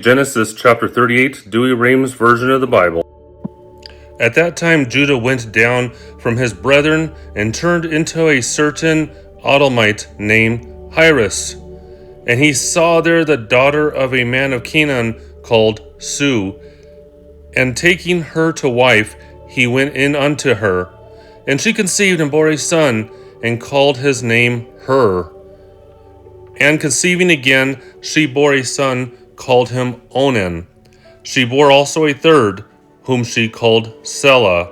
Genesis chapter 38, Douay-Rheims version of the Bible. At that time Judah went down from his brethren and turned into a certain Adullamite named Phares. And he saw there the daughter of a man of Canaan called Sue. And taking her to wife, he went in unto her. And she conceived and bore a son, and called his name Hur. And conceiving again, she bore a son, called him Onan. She bore also a third, whom she called Selah,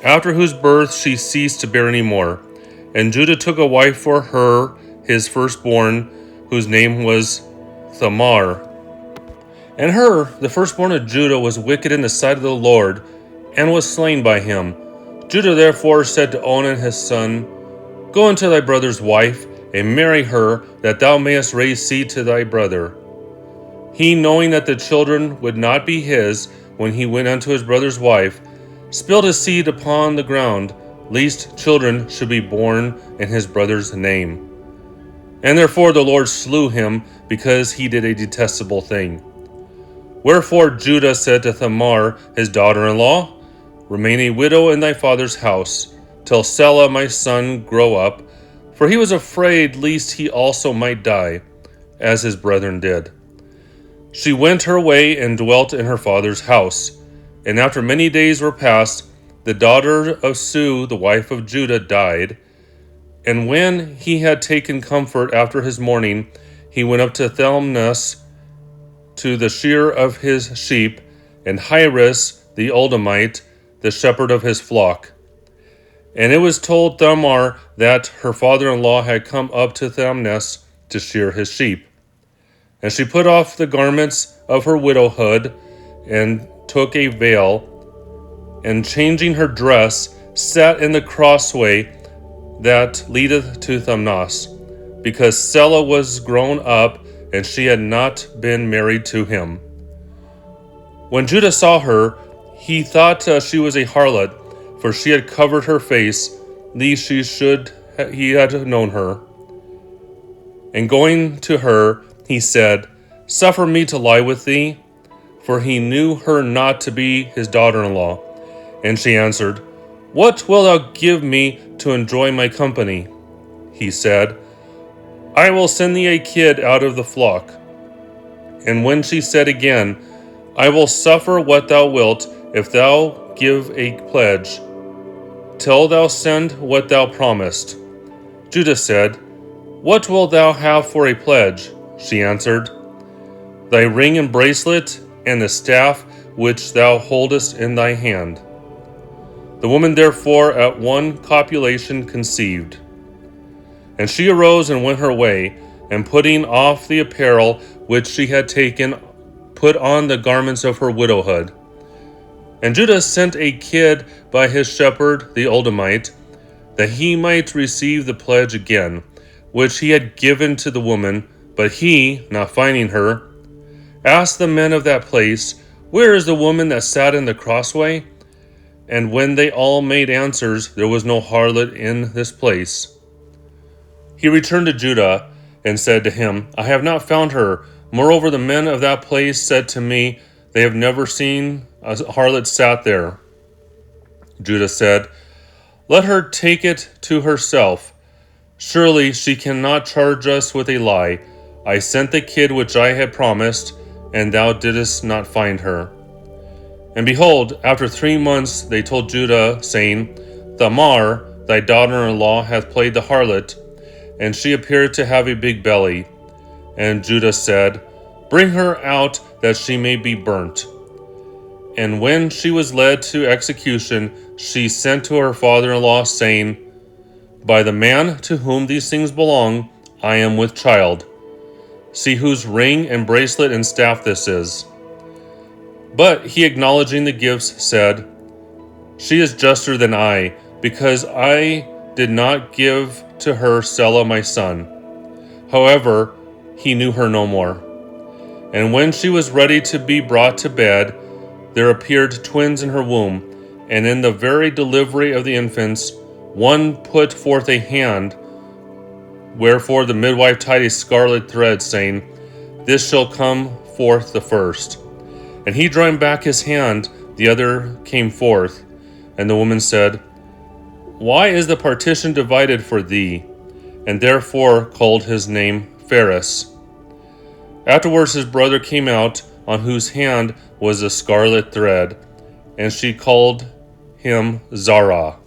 after whose birth she ceased to bear any more. And Judah took a wife for her, his firstborn, whose name was Tamar. And Hur, the firstborn of Judah, was wicked in the sight of the Lord, and was slain by him. Judah therefore said to Onan his son, Go unto thy brother's wife, and marry her, that thou mayest raise seed to thy brother. He, knowing that the children would not be his when he went unto his brother's wife, spilled his seed upon the ground, lest children should be born in his brother's name. And therefore the Lord slew him, because he did a detestable thing. Wherefore Judah said to Tamar, his daughter-in-law, Remain a widow in thy father's house, till Selah my son grow up, for he was afraid lest he also might die, as his brethren did. She went her way and dwelt in her father's house. And after many days were passed, the daughter of Sue, the wife of Judah, died. And when he had taken comfort after his mourning, he went up to Thalmnus to the shear of his sheep, and Phares the Adullamite, the shepherd of his flock. And it was told Tamar that her father-in-law had come up to Thalmnus to shear his sheep. And she put off the garments of her widowhood, and took a veil, and changing her dress, sat in the crossway that leadeth to Thalmnus, because Selah was grown up, and she had not been married to him. When Judah saw her, he thought she was a harlot, for she had covered her face, lest he had known her. And going to her, he said, Suffer me to lie with thee, for he knew her not to be his daughter-in-law. And she answered, What wilt thou give me to enjoy my company? He said, I will send thee a kid out of the flock. And when she said again, I will suffer what thou wilt, if thou give a pledge, till thou send what thou promised. Judah said, What wilt thou have for a pledge? She answered, Thy ring and bracelet, and the staff which thou holdest in thy hand. The woman therefore at one copulation conceived. And she arose and went her way, and putting off the apparel which she had taken, put on the garments of her widowhood. And Judah sent a kid by his shepherd the Adullamite, that he might receive the pledge again, which he had given to the woman. But he, not finding her, asked the men of that place, Where is the woman that sat in the crossway? And when they all made answers, there was no harlot in this place. He returned to Judah, and said to him, I have not found her. Moreover, the men of that place said to me, They have never seen a harlot sat there. Judah said, Let her take it to herself. Surely she cannot charge us with a lie. I sent the kid which I had promised, and thou didst not find her. And behold, after 3 months they told Judah, saying, Tamar, thy daughter-in-law, hath played the harlot, and she appeared to have a big belly. And Judah said, Bring her out, that she may be burnt. And when she was led to execution, she sent to her father-in-law, saying, By the man to whom these things belong, I am with child. See whose ring and bracelet and staff this is. But he, acknowledging the gifts, said, She is juster than I, because I did not give to her Selah my son. However, he knew her no more. And when she was ready to be brought to bed, there appeared twins in her womb, and in the very delivery of the infants, one put forth a hand. Wherefore the midwife tied a scarlet thread, saying, This shall come forth the first. And he drawing back his hand, the other came forth. And the woman said, Why is the partition divided for thee? And therefore called his name Phares. Afterwards his brother came out, on whose hand was a scarlet thread, and she called him Zara.